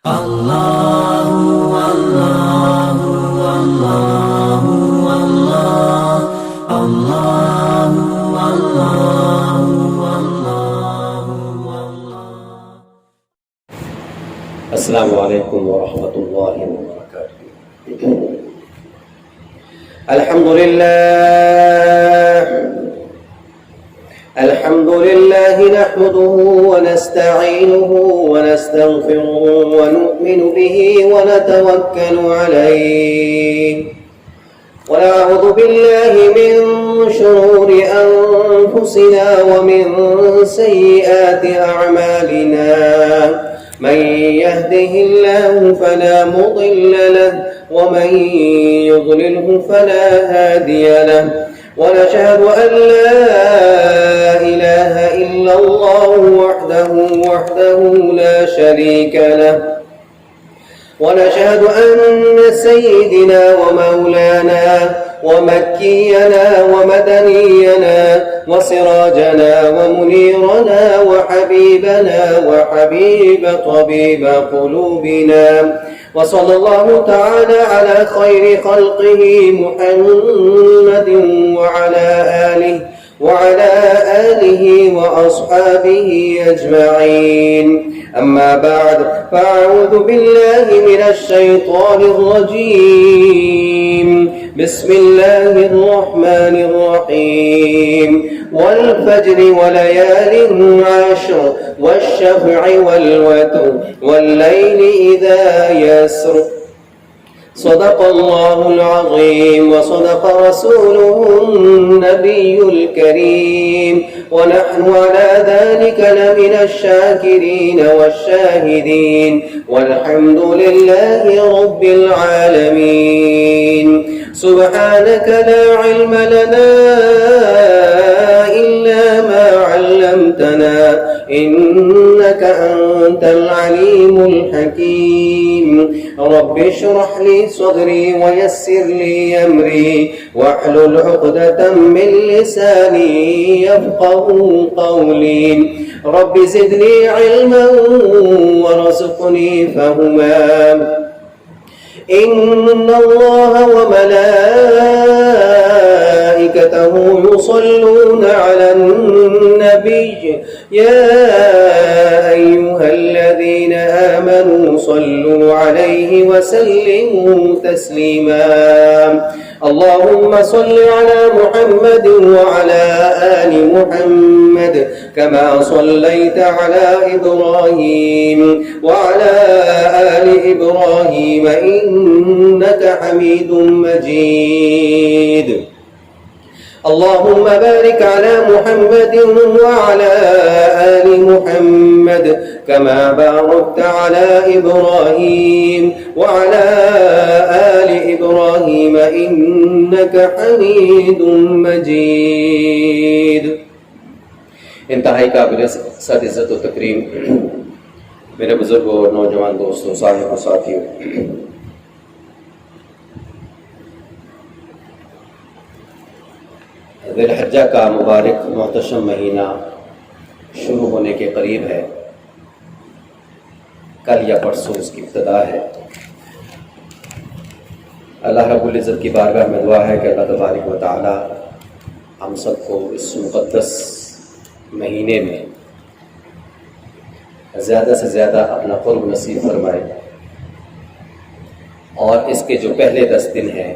Allahu Allahu Allahu Allah Allahu Allahu Allahu Allah. السلام علیکم ورحمۃ اللہ وبرکاتہ. الحمد للہ نحمده ونستعینه ونستغفره ونؤمن به ونتوکل علیہ ونعوذ باللہ من شرور انفسنا ومن سیئات اعمالنا من يهده الله فلا مضل له ومن يضلله فلا هادي له ونشهد أن لا إله إلا الله وحده لا شريك له ونشهد أن سيدنا ومولانا ومكينا ومدنينا وسراجنا ومنيرنا وحبيبنا وحبيب طبيب قلوبنا وصلى الله تعالى على خير خلقه محمد وعلى آله وأصحابه أجمعين. أما بعد فأعوذ بالله من الشيطان الرجيم. بسم الله الرحمن الرحيم. والفجر وليال عشر والشفع والوتر والليل إذا يسر. صدق الله العظيم وصدق رسوله النبي الكريم ونحن على ذلك لمن الشاكرين والشاهدين والحمد لله رب العالمين. سبحانك لا علم لنا إلا ما علمتنا إنك أنت العليم الحكيم. رب اشرح لي صدري ويسر لي أمري واحلل عقدة من لساني يفقهوا قولي. رب زدني علما وارزقني فهما. إن الله وملائكته يصلون على النبي يا أيها الذين آمنوا صلوا عليه وسلموا تسليما. اللهم صل على محمد وعلى آل محمد كما صليت على إبراهيم وعلى آل إبراهيم إنك حميد مجيد. اللهم بارك على محمد وعلى آل محمد كما باركت على إبراهيم وعلى آل إبراهيم إنك حميد مجيد. انتہائی قابل صد عزت و تکریم میرے بزرگوں اور نوجوان دوستوں، صاحب و ساتھیوں، ذی الحجہ کا مبارک محتشم مہینہ شروع ہونے کے قریب ہے. کل یا پرسوں اس کی ابتدا ہے. اللہ رب العزت کی بارگاہ میں دعا ہے کہ اللہ تبارک و تعالی ہم سب کو اس مقدس مہینے میں زیادہ سے زیادہ اپنا قرب نصیب فرمائے، اور اس کے جو پہلے 10 دن ہیں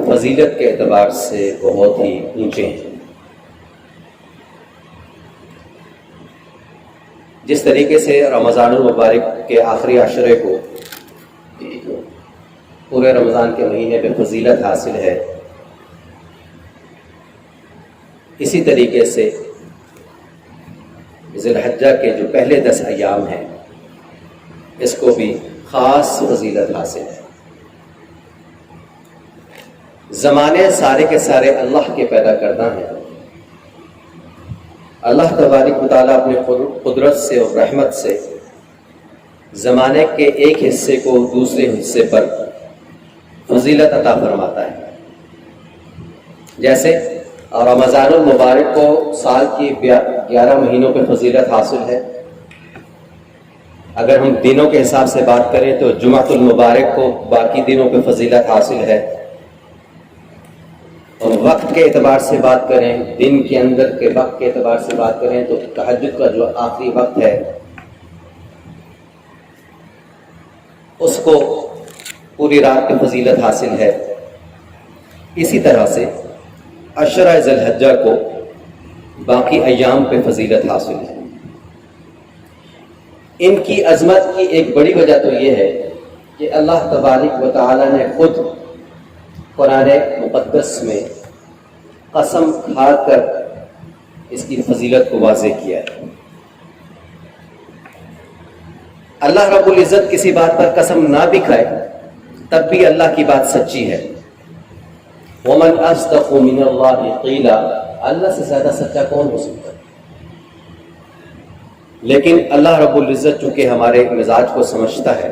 فضیلت کے اعتبار سے بہت ہی اونچے ہیں. جس طریقے سے رمضان المبارک کے آخری عشرے کو پورے رمضان کے مہینے پہ فضیلت حاصل ہے، اسی طریقے سے ذی الحجہ کے جو پہلے 10 ایام ہیں اس کو بھی خاص فضیلت حاصل ہے. زمانے سارے کے سارے اللہ کے پیدا کردہ ہیں. اللہ تبارک و تعالیٰ اپنے قدرت سے اور رحمت سے زمانے کے ایک حصے کو دوسرے حصے پر فضیلت عطا فرماتا ہے. جیسے رمضان المبارک کو سال کی 11 مہینوں پہ فضیلت حاصل ہے، اگر ہم دنوں کے حساب سے بات کریں تو جمعۃ المبارک کو باقی دنوں پہ فضیلت حاصل ہے، اور وقت کے اعتبار سے بات کریں، دن کے اندر کے وقت کے اعتبار سے بات کریں تو تہجد کا جو آخری وقت ہے اس کو پوری رات کی فضیلت حاصل ہے۔ اسی طرح سے عشرہ ذی الحجہ کو باقی ایام پہ فضیلت حاصل ہے۔ ان کی عظمت کی ایک بڑی وجہ تو یہ ہے کہ اللہ تبارک و تعالی نے خود قرآن مقدس میں قسم کھا کر اس کی فضیلت کو واضح کیا ہے۔ اللہ رب العزت کسی بات پر قسم نہ بھی کھائے تب بھی اللہ کی بات سچی ہے۔ وَمَنْ أَصْدَقُ مِنَ اللَّهِ قِيلًا، اللہ سے زیادہ سچا کون ہو سکتا ہے؟ لیکن اللہ رب العزت چونکہ ہمارے مزاج کو سمجھتا ہے،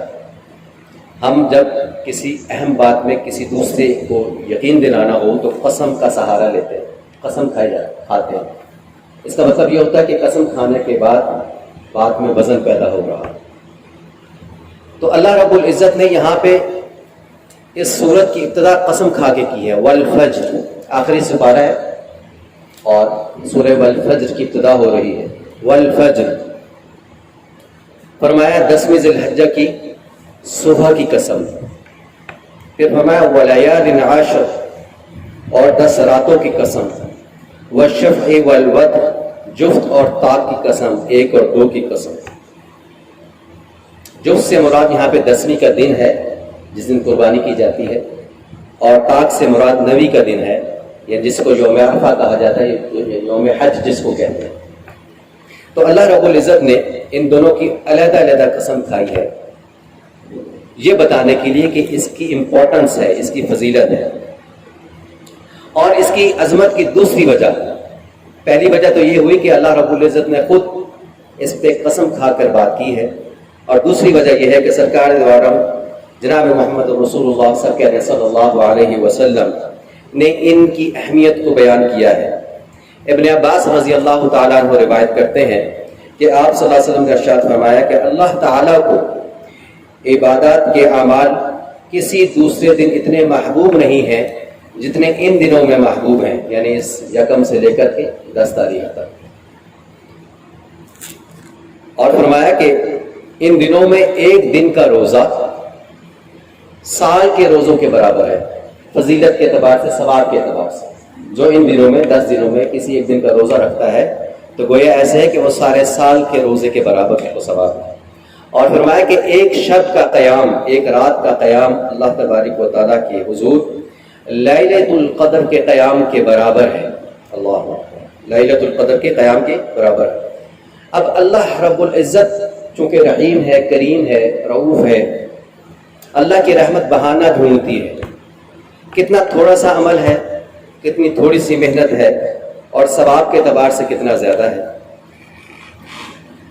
ہم جب کسی اہم بات میں کسی دوسرے کو یقین دلانا ہو تو قسم کا سہارا لیتے ہیں، قسم کھاتے ہیں۔ اس کا مطلب یہ ہوتا ہے کہ قسم کھانے کے بعد بات میں وزن پیدا ہو رہا۔ تو اللہ رب العزت نے یہاں پہ اس سورت کی ابتدا قسم کھا کے کی ہے، والفجر، آخری سپارہ ہے اور سورہ والفجر کی ابتدا ہو رہی ہے۔ والفجر فرمایا 10ویں ذی الحجہ کی صبح کی قسم، پھر فرمایا ولیال عشر، اور 10 راتوں کی قسم، والشفع والوتر، جفت اور طاق کی قسم، 1 اور 2 کی قسم۔ جفت سے مراد یہاں پہ 10ویں کا دن ہے جس دن قربانی کی جاتی ہے، اور طاق سے مراد 9ویں کا دن ہے، یا جس کو یوم عرفہ کہا جاتا ہے، یوم حج جس کو کہتے ہیں۔ تو اللہ رب العزت نے ان دونوں کی علیحدہ علیحدہ قسم کھائی ہے، یہ بتانے کے لیے کہ اس کی امپورٹنس ہے، اس کی فضیلت ہے۔ اور اس کی عظمت کی دوسری وجہ، پہلی وجہ تو یہ ہوئی کہ اللہ رب العزت نے خود اس پہ قسم کھا کر بات کی ہے، اور دوسری وجہ یہ ہے کہ سرکار دو عالم جناب محمد رسول اللہ صلی اللہ علیہ وسلم نے ان کی اہمیت کو بیان کیا ہے۔ ابن عباس رضی اللہ تعالیٰ عنہ روایت کرتے ہیں کہ آپ صلی اللہ علیہ وسلم نے ارشاد فرمایا کہ اللہ تعالیٰ کو عبادات کے اعمال کسی دوسرے دن اتنے محبوب نہیں ہیں جتنے ان دنوں میں محبوب ہیں، یعنی اس یکم سے لے کر کے 10 تاریخ تک۔ اور فرمایا کہ ان دنوں میں ایک دن کا روزہ سال کے روزوں کے برابر ہے، فضیلت کے اعتبار سے، ثواب کے اعتبار سے۔ جو ان دنوں میں 10 دنوں میں کسی ایک دن کا روزہ رکھتا ہے تو گویا ایسے ہے کہ وہ سارے سال کے روزے کے برابر ہے، وہ ثواب ہے۔ اور فرمایا کہ ایک شب کا قیام، ایک رات کا قیام اللہ تبارک و تعالیٰ کے حضور لیلۃ القدر کے قیام کے برابر ہے۔ اللہ اکبر، لیلۃ القدر کے قیام کے برابر ہے۔ اب اللہ رب العزت چونکہ رحیم ہے، کریم ہے، رؤوف ہے، اللہ کی رحمت بہانہ ڈھونڈتی ہے۔ کتنا تھوڑا سا عمل ہے، کتنی تھوڑی سی محنت ہے، اور ثواب کے اعتبار سے کتنا زیادہ ہے۔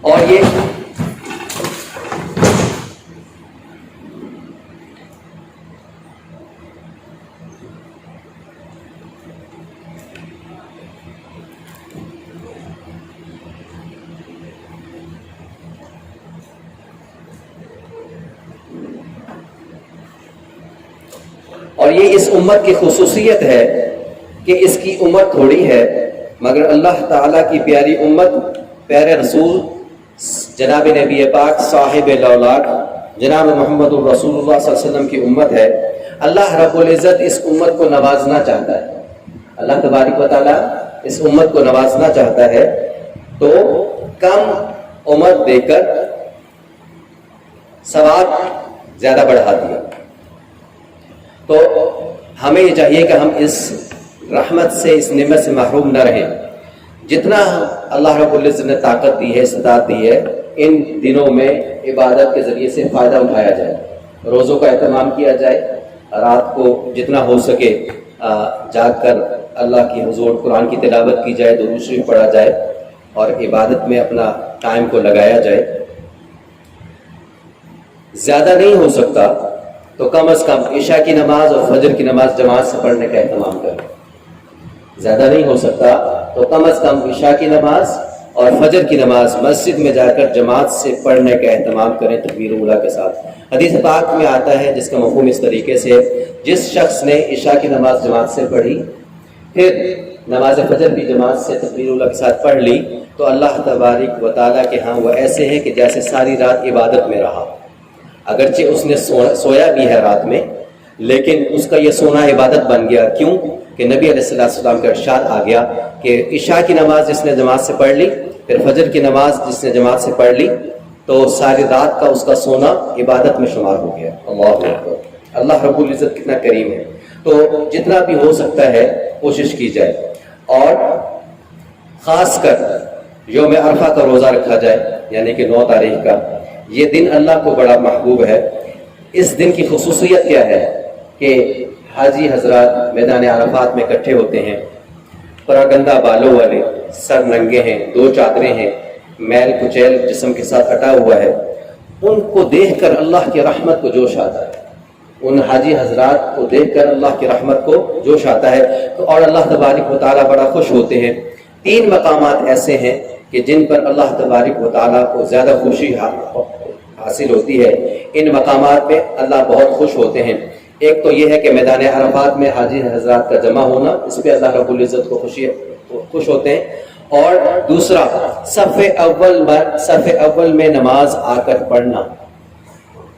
اور یہ اس امت کی خصوصیت ہے کہ اس کی عمر تھوڑی ہے، مگر اللہ تعالیٰ کی پیاری امت، پیارے رسول جناب نبی پاک صاحب الاولاق جناب محمد الرسول اللہ صلی اللہ علیہ وسلم کی امت ہے۔ اللہ رب العزت اس امت کو نوازنا چاہتا ہے، اللہ تبارک و تعالیٰ اس امت کو نوازنا چاہتا ہے، تو کم عمر دے کر ثواب زیادہ بڑھا دیا۔ تو ہمیں یہ چاہیے کہ ہم اس رحمت سے، اس نعمت سے محروم نہ رہیں۔ جتنا اللہ رب العزت نے طاقت دی ہے، استطاعت دی ہے، ان دنوں میں عبادت کے ذریعے سے فائدہ اٹھایا جائے، روزوں کا اہتمام کیا جائے، رات کو جتنا ہو سکے جاگ کر اللہ کی حضور قرآن کی تلاوت کی جائے، درود شریف پڑھا جائے، اور عبادت میں اپنا ٹائم کو لگایا جائے۔ زیادہ نہیں ہو سکتا تو کم از کم عشاء کی نماز اور فجر کی نماز جماعت سے پڑھنے کا اہتمام کریں۔ زیادہ نہیں ہو سکتا تو کم از کم عشاء کی نماز اور فجر کی نماز مسجد میں جا کر جماعت سے پڑھنے کا اہتمام کریں تکبیر اولیٰ کے ساتھ۔ حدیث پاک میں آتا ہے جس کا مفہوم اس طریقے سے، جس شخص نے عشاء کی نماز جماعت سے پڑھی پھر نماز فجر بھی جماعت سے تکبیر اولیٰ کے ساتھ پڑھ لی تو اللہ تبارک و تعالیٰ کے ہاں وہ ایسے ہیں کہ جیسے ساری رات عبادت میں رہا۔ اگرچہ اس نے سویا بھی ہے رات میں، لیکن اس کا یہ سونا عبادت بن گیا۔ کیوں کہ نبی علیہ السلام کا ارشاد آ گیا کہ عشاء کی نماز جس نے جماعت سے پڑھ لی پھر فجر کی نماز جس نے جماعت سے پڑھ لی تو ساری رات کا اس کا سونا عبادت میں شمار ہو گیا۔ اللہ اکبر! اللہ رب العزت کتنا کریم ہے۔ تو جتنا بھی ہو سکتا ہے کوشش کی جائے، اور خاص کر یوم عرفہ کا روزہ رکھا جائے، یعنی کہ 9 تاریخ کا۔ یہ دن اللہ کو بڑا محبوب ہے۔ اس دن کی خصوصیت کیا ہے کہ حاجی حضرات میدان عرفات میں اکٹھے ہوتے ہیں، پراگندہ بالوں والے، سر ننگے ہیں، 2 چادریں ہیں، میل کچیل جسم کے ساتھ ہٹا ہوا ہے۔ ان کو دیکھ کر اللہ کی رحمت کو جوش آتا ہے، ان حاجی حضرات کو دیکھ کر اللہ کی رحمت کو جوش آتا ہے تو اور اللہ تبارک و تعالیٰ بڑا خوش ہوتے ہیں۔ 3 مقامات ایسے ہیں کہ جن پر اللہ تبارک و تعالیٰ کو زیادہ خوشی حاصل ہوتی ہے، ان مقامات پہ اللہ بہت خوش ہوتے ہیں۔ ایک تو یہ ہے کہ میدان عرفات میں حاجی حضرات کا جمع ہونا، اس پہ اللہ رب العزت کو خوش ہوتے ہیں، اور دوسرا صف اول میں نماز آ کر پڑھنا۔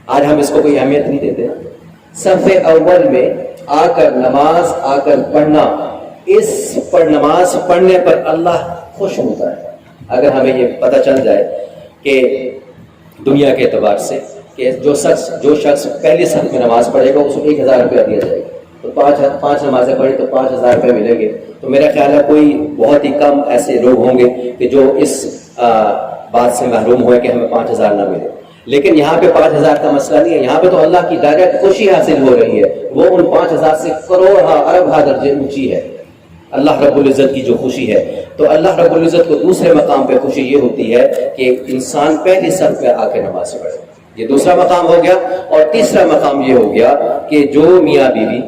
آج ہم اس کو کوئی اہمیت نہیں دیتے، صف اول میں آ کر نماز آ کر پڑھنا، اس پر نماز پڑھنے پر اللہ خوش ہوتا ہے۔ اگر ہمیں یہ پتہ چل جائے کہ دنیا کے اعتبار سے کہ جو شخص پہلی صف میں نماز پڑھے گا اس کو 1000 روپیہ دیا جائے گا، تو 5 نمازیں پڑھی تو 5000 روپے ملیں گے، تو میرا خیال ہے کوئی بہت ہی کم ایسے لوگ ہوں گے کہ جو اس بات سے محروم ہوئے کہ ہمیں 5000 نہ ملے۔ لیکن یہاں پہ 5000 کا مسئلہ نہیں ہے، یہاں پہ تو اللہ کی ڈائریکٹ خوشی حاصل ہو رہی ہے، وہ ان 5000 سے کروڑ ارب درجے اونچی ہے اللہ رب العزت کی جو خوشی ہے۔ تو اللہ رب العزت کو دوسرے مقام پہ خوشی یہ ہوتی ہے کہ انسان پہلی صف میں آ کے نماز پڑھے، یہ دوسرا مقام ہو گیا۔ اور تیسرا مقام یہ ہو گیا کہ جو میاں بیوی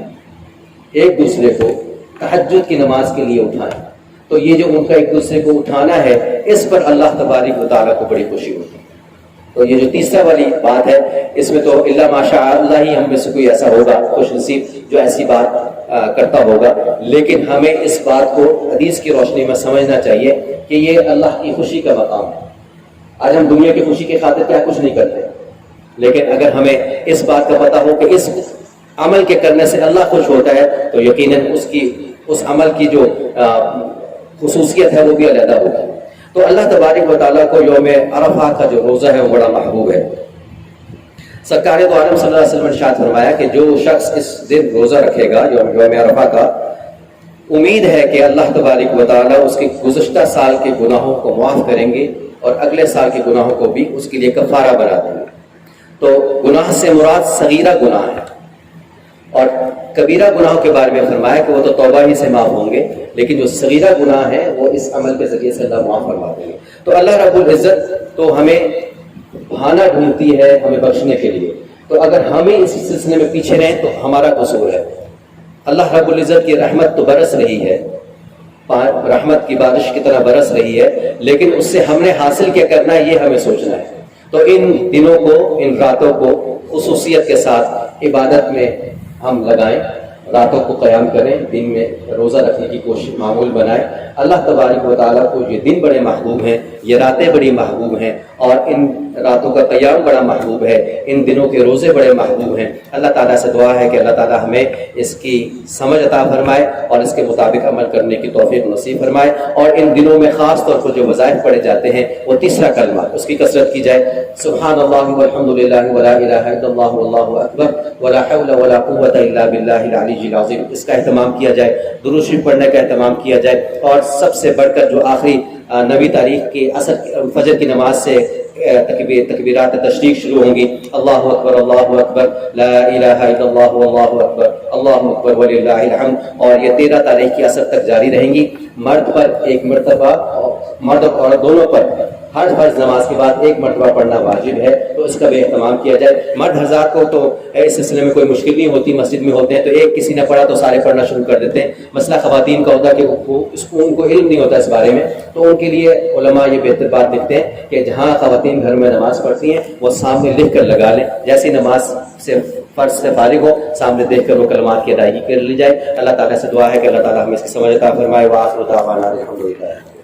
ایک دوسرے کو تہجد کی نماز کے لیے اٹھائیں، تو یہ جو ان کا ایک دوسرے کو اٹھانا ہے اس پر اللہ تبارک و تعالیٰ کو بڑی خوشی ہوتی ہے۔ تو یہ جو تیسرا والی بات ہے اس میں تو اللہ ماشاء اللہ ہی ہم میں سے کوئی ایسا ہوگا خوش نصیب جو ایسی بات کرتا ہوگا، لیکن ہمیں اس بات کو حدیث کی روشنی میں سمجھنا چاہیے کہ یہ اللہ کی خوشی کا مقام ہے۔ آج ہم دنیا کی خوشی کی خاطر کیا کچھ نہیں کرتے، لیکن اگر ہمیں اس بات کا پتہ ہو کہ اس عمل کے کرنے سے اللہ خوش ہوتا ہے تو یقیناً اس عمل کی جو خصوصیت ہے وہ بھی علیحدہ ہوگی۔ تو اللہ تبارک و تعالیٰ کو یوم عرفہ کا جو روزہ ہے وہ بڑا محبوب ہے۔ سرکار دو عالم صلی اللہ علیہ وسلم نے ارشاد فرمایا کہ جو شخص اس دن روزہ رکھے گا یوم عرفہ کا، امید ہے کہ اللہ تبارک و تعالیٰ اس کے گزشتہ سال کے گناہوں کو معاف کریں گے اور اگلے سال کے گناہوں کو بھی اس کے لیے کفارہ بنا دیں گے۔ تو گناہ سے مراد صغیرہ گناہ ہے، اور کبیرہ گناہوں کے بارے میں فرمایا کہ وہ تو توبہ ہی سے معاف ہوں گے، لیکن جو صغیرہ گناہ ہیں وہ اس عمل کے ذریعے سے اللہ معاف فرما دیں گے۔ تو اللہ رب العزت تو ہمیں بہانہ ڈھونڈتی ہے ہمیں بخشنے کے لیے، تو اگر ہمیں اس سلسلے میں پیچھے رہیں تو ہمارا قصور ہے۔ اللہ رب العزت کی رحمت تو برس رہی ہے، رحمت کی بارش کی طرح برس رہی ہے، لیکن اس سے ہم نے حاصل کیا کرنا ہے یہ ہمیں سوچنا ہے۔ تو ان دنوں کو، ان راتوں کو خصوصیت کے ساتھ عبادت میں ہم لگائیں، راتوں کو قیام کریں، دن میں روزہ رکھنے کی کوشش معمول بنائیں۔ اللہ تبارک و تعالیٰ کو یہ دن بڑے محبوب ہیں، یہ راتیں بڑی محبوب ہیں، اور ان راتوں کا قیام بڑا محبوب ہے، ان دنوں کے روزے بڑے محبوب ہیں۔ اللہ تعالیٰ سے دعا ہے کہ اللہ تعالیٰ ہمیں اس کی سمجھ عطا فرمائے اور اس کے مطابق عمل کرنے کی توفیق نصیب فرمائے، اور ان دنوں میں خاص طور پر جو وظائف پڑھے جاتے ہیں وہ تیسرا کلمہ اس کی کثرت کی جائے، سبحان اللہ والحمد للہ ولا الہ الا اللہ واللہ اکبر ولا حول ولا قوۃ الا باللہ العلی العظیم، اس کا اہتمام کیا جائے، درود شریف پڑھنے کا اہتمام کیا جائے، اور سب سے بڑھ کر جو آخری 9 تاریخ کی فجر کی نماز سے تکبیرات تشریق شروع ہوں گی، اللہ اکبر لا الہ الا اللہ واللہ اکبر اللہ اکبر وللہ الحمد، اور یہ 13 تاریخ کی عصر تک جاری رہیں گی۔ مرد پر ایک مرتبہ، مرد اور عورت دونوں پر ہر فرض نماز کے بعد ایک مرتبہ پڑھنا واجب ہے، تو اس کا بھی اہتمام کیا جائے۔ مرد حضرات کو تو اس سلسلے میں کوئی مشکل نہیں ہوتی، مسجد میں ہوتے ہیں تو ایک کسی نے پڑھا تو سارے پڑھنا شروع کر دیتے ہیں۔ مسئلہ خواتین کا ہوتا ہے کہ ان کو علم نہیں ہوتا اس بارے میں، تو ان کے لیے علماء یہ بہتر بات لکھتے ہیں کہ جہاں خواتین گھر میں نماز پڑھتی ہیں وہ سامنے لکھ کر لگا لیں، جیسی نماز سے فرض سے فارغ ہو سامنے دیکھ کر وہ کلمات کی ادائیگی کر لی جائے۔ اللہ تعالیٰ سے دعا ہے کہ اللہ تعالیٰ ہمیں اس کی سمجھ عطا فرمائے۔ وآخر دعوانا الحمدللہ۔